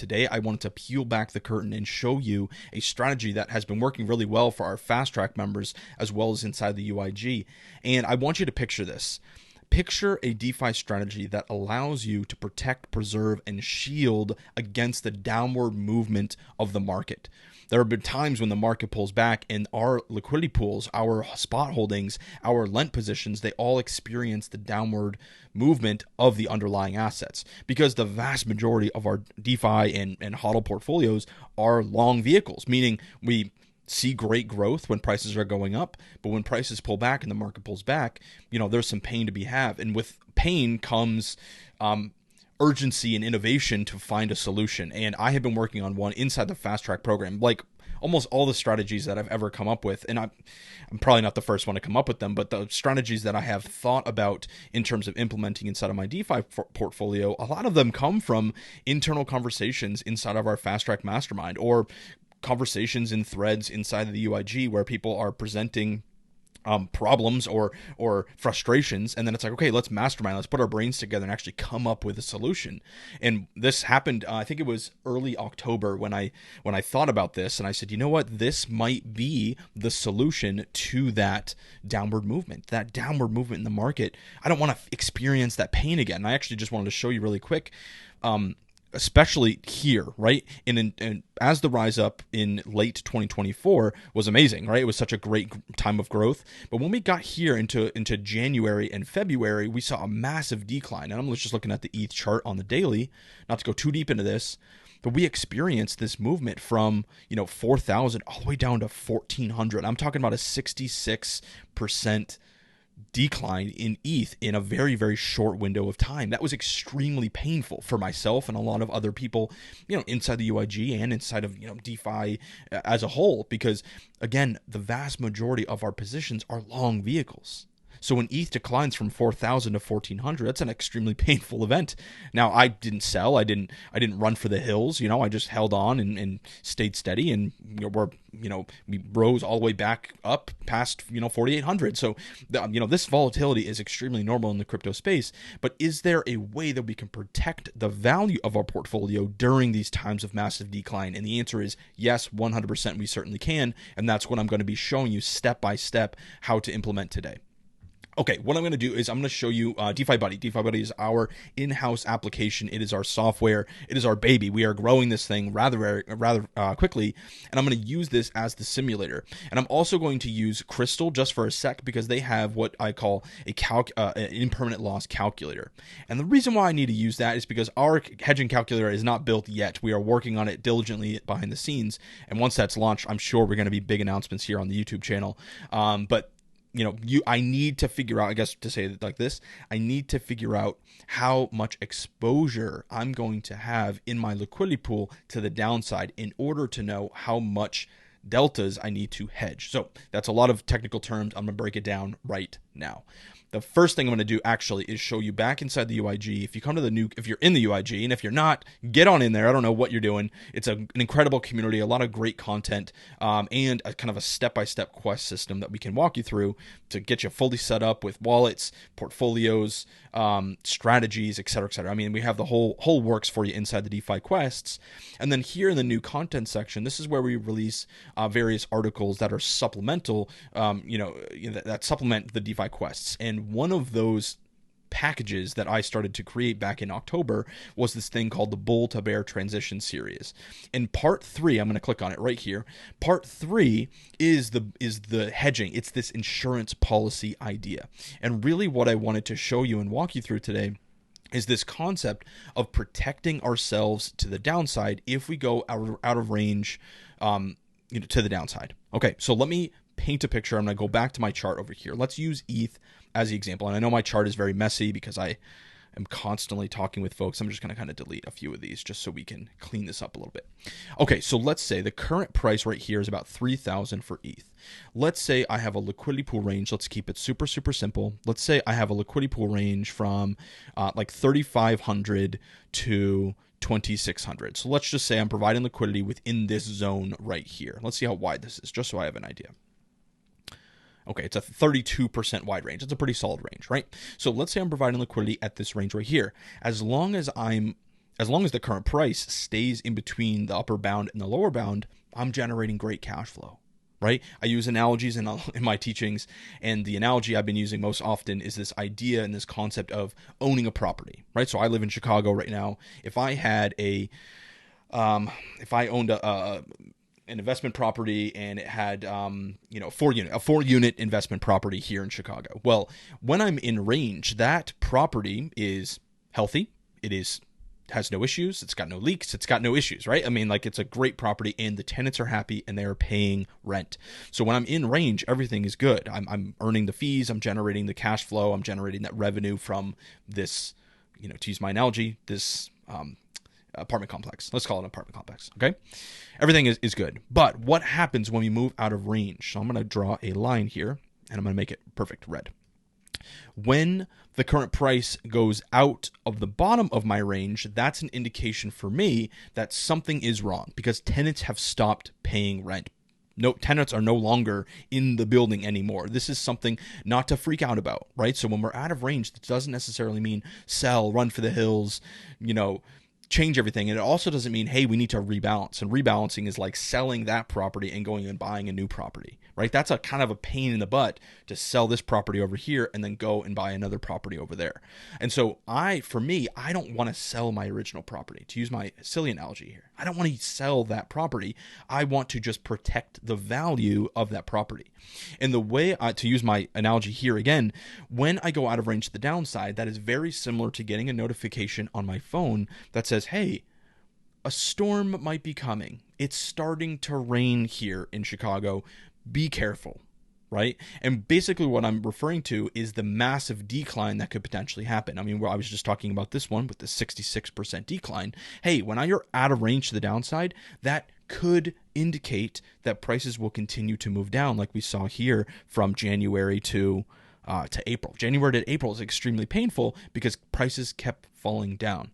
Today, I wanted to peel back the curtain and show you a strategy that has been working really well for our fast track members as well as inside the UIG. And I want you to picture this. Picture a DeFi strategy that allows you to protect, preserve, and shield against the downward movement of the market. There have been times when the market pulls back and our liquidity pools, our spot holdings, our lent positions, they all experience the downward movement of the underlying assets because the vast majority of our DeFi and HODL portfolios are long vehicles, meaning we see great growth when prices are going up, but when prices pull back and the market pulls back, there's some pain to be had. And with pain comes urgency and innovation to find a solution. And I have been working on one inside the Fast Track program, like almost all the strategies that I've ever come up with. And I'm probably not the first one to come up with them, but the strategies that I have thought about in terms of implementing inside of my DeFi portfolio, a lot of them come from internal conversations inside of our Fast Track mastermind or conversations in threads inside of the UIG where people are presenting problems or frustrations, and then it's like, okay, let's mastermind, let's put our brains together and actually come up with a solution. And this happened, I think it was early October when I thought about this, and I said, you know what, this might be the solution to that downward movement in the market. I don't want to experience that pain again. And I actually just wanted to show you really quick, especially here, right? And as the rise up in late 2024 was amazing, right? It was such a great time of growth. But when we got here into January and February, we saw a massive decline. And I'm just looking at the ETH chart on the daily, not to go too deep into this, but we experienced this movement from 4,000 all the way down to 1,400. I'm talking about a 66% decline in ETH in a very, very short window of time. That was extremely painful for myself and a lot of other people, inside the UIG and inside of, DeFi as a whole, because again, the vast majority of our positions are long vehicles. So when ETH declines from 4,000 to 1,400, that's an extremely painful event. Now, I didn't sell. I didn't run for the hills. I just held on and stayed steady, and we rose all the way back up past 4,800. So this volatility is extremely normal in the crypto space. But is there a way that we can protect the value of our portfolio during these times of massive decline? And the answer is yes, 100%. We certainly can, and that's what I'm going to be showing you step by step how to implement today. Okay, what I'm going to do is I'm going to show you DeFi Buddy. DeFi Buddy is our in-house application. It is our software. It is our baby. We are growing this thing rather quickly, and I'm going to use this as the simulator. And I'm also going to use Crystal just for a sec because they have what I call an impermanent loss calculator. And the reason why I need to use that is because our hedging calculator is not built yet. We are working on it diligently behind the scenes, and once that's launched, I'm sure we're going to be big announcements here on the YouTube channel. But I need to figure out, I guess to say it like this, I need to figure out how much exposure I'm going to have in my liquidity pool to the downside in order to know how much deltas I need to hedge. So that's a lot of technical terms. I'm going to break it down right now. The first thing I'm going to do actually is show you back inside the UIG. If you come to if you're in the UIG, and if you're not, get on in there. I don't know what you're doing. It's an incredible community, a lot of great content, and a kind of a step-by-step quest system that we can walk you through to get you fully set up with wallets, portfolios, strategies, et cetera, et cetera. I mean, we have the whole works for you inside the DeFi quests. And then here in the new content section, this is where we release various articles that are supplemental, that supplement the DeFi quests. And one of those packages that I started to create back in October was this thing called the Bull to Bear Transition Series. In part 3, I'm going to click on it right here. Part 3 is the hedging. It's this insurance policy idea. And really what I wanted to show you and walk you through today is this concept of protecting ourselves to the downside if we go out of range to the downside. Okay, so let me paint a picture. I'm going to go back to my chart over here. Let's use ETH as the example. And I know my chart is very messy because I am constantly talking with folks. I'm just going to kind of delete a few of these just so we can clean this up a little bit. Okay, so let's say the current price right here is about 3,000 for ETH. Let's say I have a liquidity pool range. Let's keep it super, super simple. Let's say I have a liquidity pool range from like 3,500 to 2,600. So let's just say I'm providing liquidity within this zone right here. Let's see how wide this is, just so I have an idea. Okay, it's a 32% wide range. It's a pretty solid range, right? So let's say I'm providing liquidity at this range right here. As long as I'm as long as the current price stays in between the upper bound and the lower bound, I'm generating great cash flow, right? I use analogies in my teachings, and the analogy I've been using most often is this idea and this concept of owning a property, right? So I live in Chicago right now. If I had if I owned an investment property and it had, a 4-unit investment property here in Chicago. Well, when I'm in range, that property is healthy. Has no issues. It's got no leaks. It's got no issues, right? I mean, like, it's a great property and the tenants are happy and they're paying rent. So when I'm in range, everything is good. I'm earning the fees. I'm generating the cash flow. I'm generating that revenue from this, to use my analogy, this apartment complex. Let's call it an apartment complex. Okay. Everything is good. But what happens when we move out of range? So I'm going to draw a line here and I'm going to make it perfect red. When the current price goes out of the bottom of my range, that's an indication for me that something is wrong because tenants have stopped paying rent. No, tenants are no longer in the building anymore. This is something not to freak out about, right? So when we're out of range, that doesn't necessarily mean sell, run for the hills, change everything. And it also doesn't mean, hey, we need to rebalance. And rebalancing is like selling that property and going and buying a new property, right? That's a kind of a pain in the butt to sell this property over here and then go and buy another property over there. And so I don't want to sell my original property. To use my silly analogy here, I don't want to sell that property. I want to just protect the value of that property. And the way, to use my analogy here again, when I go out of range to the downside, that is very similar to getting a notification on my phone that says, hey, a storm might be coming. It's starting to rain here in Chicago. Be careful, right? And basically what I'm referring to is the massive decline that could potentially happen. I mean, I was just talking about this one with the 66% decline. Hey, when you're out of range to the downside, that could indicate that prices will continue to move down like we saw here from January to April. January to April is extremely painful because prices kept falling down.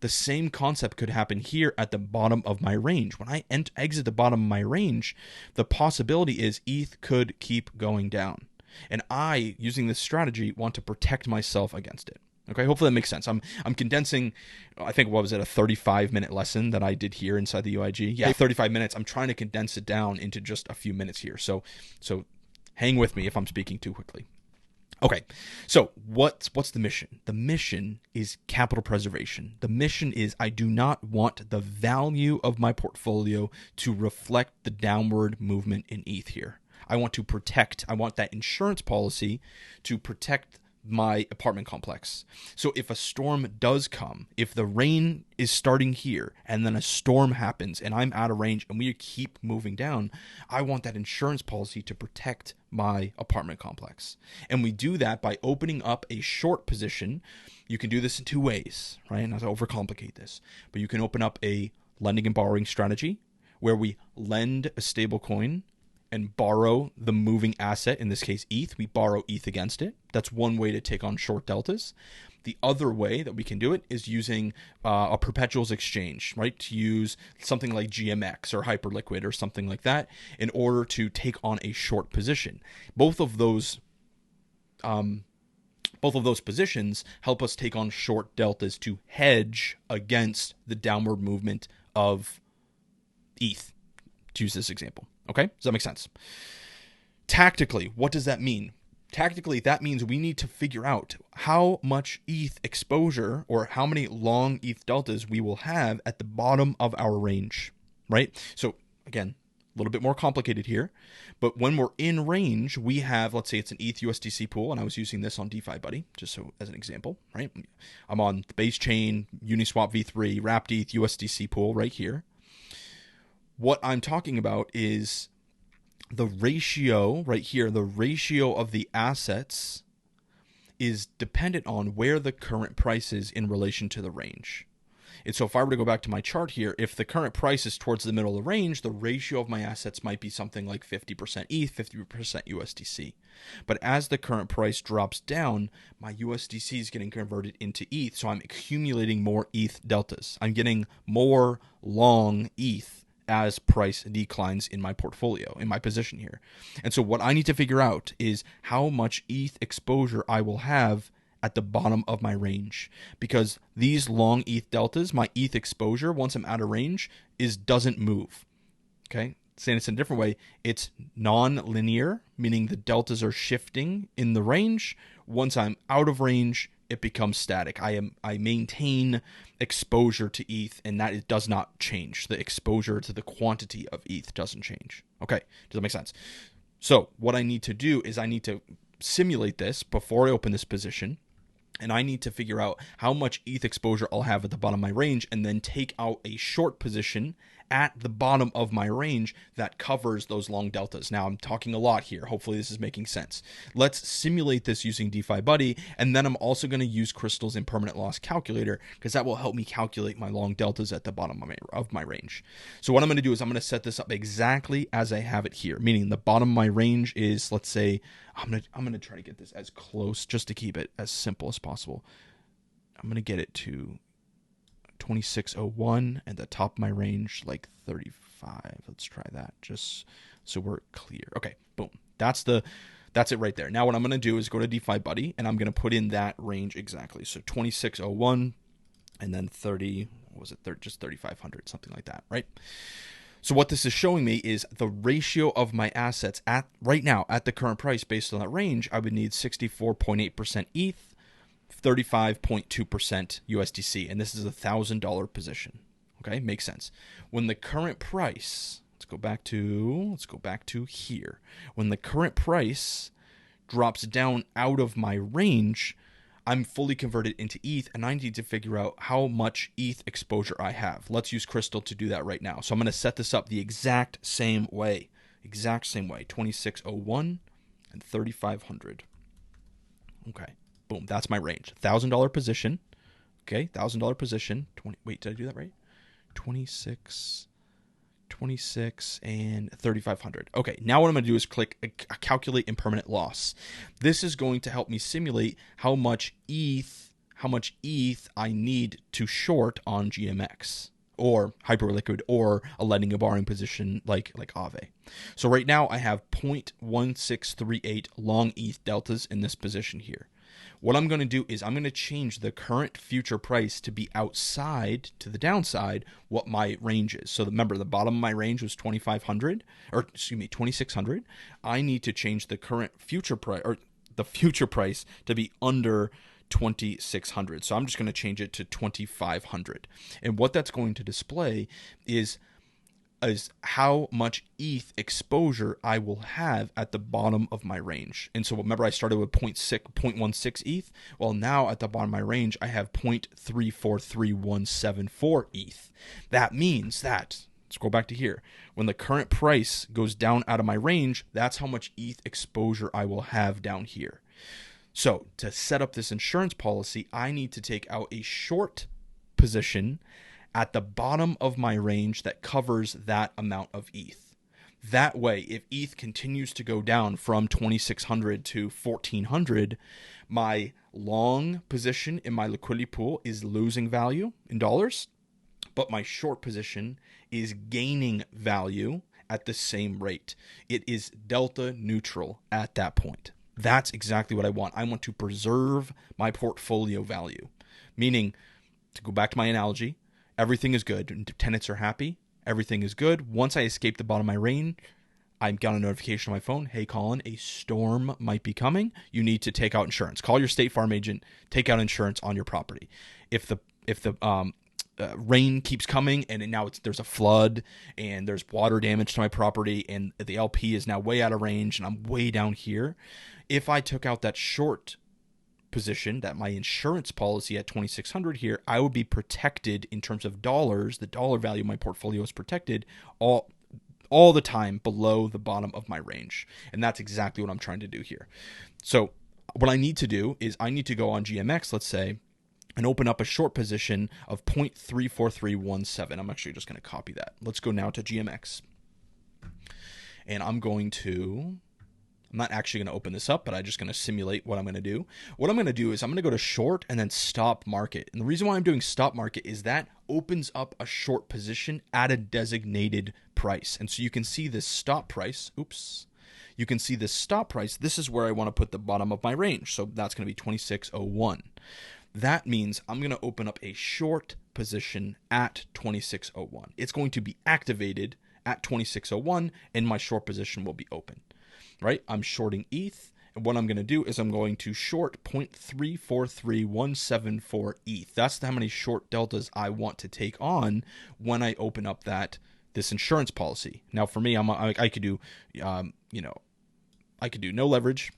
The same concept could happen here at the bottom of my range. When I exit the bottom of my range, the possibility is ETH could keep going down. And I, using this strategy, want to protect myself against it. Okay, hopefully that makes sense. I'm condensing, I think, what was it, a 35-minute lesson that I did here inside the UIG? Yeah, 35 minutes. I'm trying to condense it down into just a few minutes here. So hang with me if I'm speaking too quickly. Okay, so what's the mission? The mission is capital preservation. The mission is I do not want the value of my portfolio to reflect the downward movement in ETH here. I want that insurance policy to protect my apartment complex. So if a storm does come, if the rain is starting here and then a storm happens and I'm out of range and we keep moving down, I want that insurance policy to protect my apartment complex. And we do that by opening up a short position. You can do this in two ways, right? Not to overcomplicate this, but you can open up a lending and borrowing strategy where we lend a stable coin and borrow the moving asset, in this case ETH. We borrow ETH against it. That's one way to take on short deltas. The other way that we can do it is using a perpetuals exchange, right? To use something like GMX or Hyperliquid or something like that in order to take on a short position. Both of those positions help us take on short deltas to hedge against the downward movement of ETH, to use this example. Okay, does that make sense? Tactically, what does that mean? Tactically, that means we need to figure out how much ETH exposure or how many long ETH deltas we will have at the bottom of our range, right? So again, a little bit more complicated here, but when we're in range, we have, let's say it's an ETH USDC pool, and I was using this on DeFi Buddy, just so as an example, right? I'm on the base chain, Uniswap V3, wrapped ETH USDC pool right here. What I'm talking about is the ratio right here. The ratio of the assets is dependent on where the current price is in relation to the range. And so if I were to go back to my chart here, if the current price is towards the middle of the range, the ratio of my assets might be something like 50% ETH, 50% USDC. But as the current price drops down, my USDC is getting converted into ETH. So I'm accumulating more ETH deltas. I'm getting more long ETH as price declines in my portfolio, in my position here. And so what I need to figure out is how much ETH exposure I will have at the bottom of my range, because these long ETH deltas, my ETH exposure, once I'm out of range, doesn't move. Okay, saying it's in a different way, it's non-linear, meaning the deltas are shifting in the range. Once I'm out of range, it becomes static. I maintain exposure to ETH, and that it does not change. The exposure to the quantity of ETH doesn't change. Okay, does that make sense? So what I need to do is I need to simulate this before I open this position, and I need to figure out how much ETH exposure I'll have at the bottom of my range, and then take out a short position at the bottom of my range that covers those long deltas. Now, I'm talking a lot here. Hopefully this is making sense. Let's simulate this using DeFi Buddy, and then I'm also going to use Crystal's impermanent loss calculator, because that will help me calculate my long deltas at the bottom of my range. So what I'm going to do is I'm going to set this up exactly as I have it here, meaning the bottom of my range is, let's say, I'm going to try to get this as close, just to keep it as simple as possible. I'm going to get it to 2601, and the top of my range like 35. Let's try that just so we're clear. Okay, boom. That's it right there. Now what I'm going to do is go to DeFi Buddy, and I'm going to put in that range exactly. So 2601, and then 30, what was it? Just 3500, something like that, right? So what this is showing me is the ratio of my assets right now at the current price based on that range. I would need 64.8% ETH, 35.2% USDC, and this is $1,000 position. Okay, makes sense. When the current price, let's go back to here. When the current price drops down out of my range, I'm fully converted into ETH, and I need to figure out how much ETH exposure I have. Let's use Crystal to do that right now. So I'm going to set this up the exact same way, 2601 and 3500. Okay. Boom, that's my range. $1,000 position. Okay, $1,000 position. Wait, did I do that right? 26, and 3,500. Okay, now what I'm going to do is click calculate impermanent loss. This is going to help me simulate how much ETH I need to short on GMX or Hyperliquid or a lending and borrowing position like Aave. So right now I have 0.1638 long ETH deltas in this position here. What I'm going to do is I'm going to change the current future price to be outside, to the downside, what my range is. So remember, the bottom of my range was 2600. I need to change the current future price, or the future price, to be under 2600. So I'm just going to change it to 2500. And what that's going to display is how much ETH exposure I will have at the bottom of my range. And so remember, I started with 0.16 ETH. Well, now at the bottom of my range, I have 0.343174 ETH. That means that, let's go back to here, when the current price goes down out of my range, that's how much ETH exposure I will have down here. So to set up this insurance policy, I need to take out a short position at the bottom of my range that covers that amount of ETH. That way, if ETH continues to go down from 2,600 to 1,400, my long position in my liquidity pool is losing value in dollars, but my short position is gaining value at the same rate. It is delta neutral at that point. That's exactly what I want. I want to preserve my portfolio value, meaning, to go back to my analogy, everything is good. Tenants are happy. Everything is good. Once I escape the bottom of my range, I got a notification on my phone. Hey, Colin, a storm might be coming. You need to take out insurance. Call your State Farm agent. Take out insurance on your property. If the rain keeps coming and now there's a flood and there's water damage to my property and the LP is now way out of range and I'm way down here, if I took out that short position, that my insurance policy at 2,600 here, I would be protected in terms of dollars. The dollar value of my portfolio is protected all the time below the bottom of my range. And that's exactly what I'm trying to do here. So what I need to do is I need to go on GMX, let's say, and open up a short position of 0.34317. I'm actually just going to copy that. Let's go now to GMX. And I'm not actually going to open this up, but I'm just going to simulate what I'm going to do. What I'm going to do is I'm going to go to short and then stop market. And the reason why I'm doing stop market is that opens up a short position at a designated price. And so you can see this stop price. Oops. you can see this stop price. This is where I want to put the bottom of my range. So that's going to be 26.01. That means I'm going to open up a short position at 26.01. It's going to be activated at 26.01 and my short position will be open, right? I'm shorting ETH. And what I'm going to do is I'm going to short 0.343174 ETH. That's how many short deltas I want to take on when I open up this insurance policy. Now for me, I could do, I could do no leverage,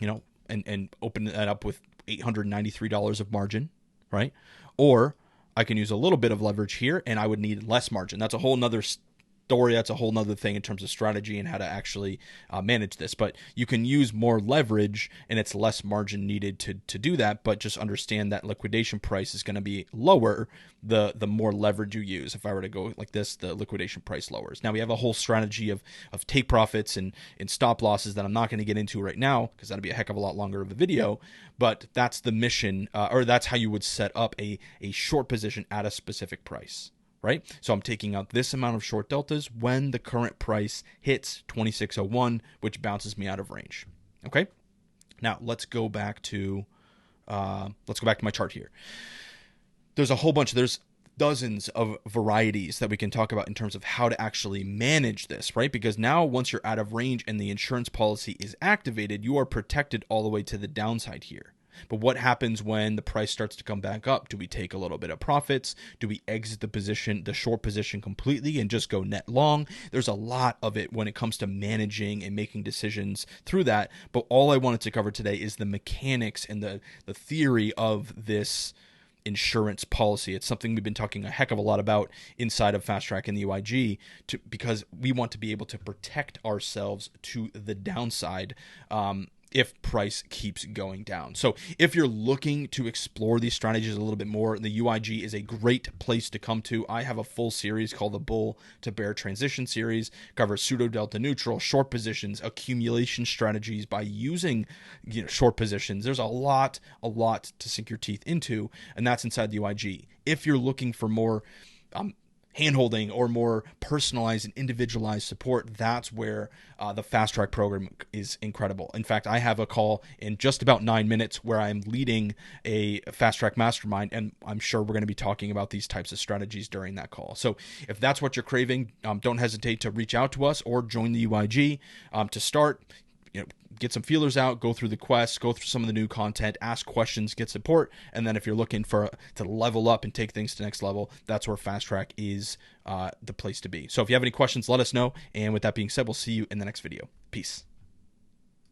and open that up with $893 of margin, right? Or I can use a little bit of leverage here and I would need less margin. That's a whole nother story. That's a whole nother thing in terms of strategy and how to actually manage this. But you can use more leverage and it's less margin needed to do that. But just understand that liquidation price is going to be lower the more leverage you use. If I were to go like this, the liquidation price lowers. Now we have a whole strategy of take profits and stop losses that I'm not going to get into right now because that'd be a heck of a lot longer of a video. But that's the mission, or that's how you would set up a short position at a specific price. Right? So I'm taking out this amount of short deltas when the current price hits 26.01, which bounces me out of range. Okay. Now let's go back to my chart here. There's a whole bunch. There's dozens of varieties that we can talk about in terms of how to actually manage this, right? Because now once you're out of range and the insurance policy is activated, you are protected all the way to the downside here. But what happens when the price starts to come back up? Do we take a little bit of profits? Do we exit the short position completely and just go net long? There's a lot of it when it comes to managing and making decisions through that. But all I wanted to cover today is the mechanics and the theory of this insurance policy. It's something we've been talking a heck of a lot about inside of Fast Track and the UIG because we want to be able to protect ourselves to the downside if price keeps going down. So if you're looking to explore these strategies a little bit more, the UIG is a great place to come to. I have a full series called the Bull to Bear Transition series, covers pseudo delta neutral, short positions, accumulation strategies by using short positions. There's a lot to sink your teeth into, and that's inside the UIG. If you're looking for more handholding or more personalized and individualized support, that's where the Fast Track program is incredible. In fact, I have a call in just about 9 minutes where I'm leading a Fast Track mastermind, and I'm sure we're going to be talking about these types of strategies during that call. So if that's what you're craving, don't hesitate to reach out to us or join the UIG to start. Get some feelers out, go through the quest, go through some of the new content, ask questions, get support. And then if you're looking to level up and take things to the next level, that's where Fast Track is the place to be. So if you have any questions, let us know. And with that being said, we'll see you in the next video. Peace.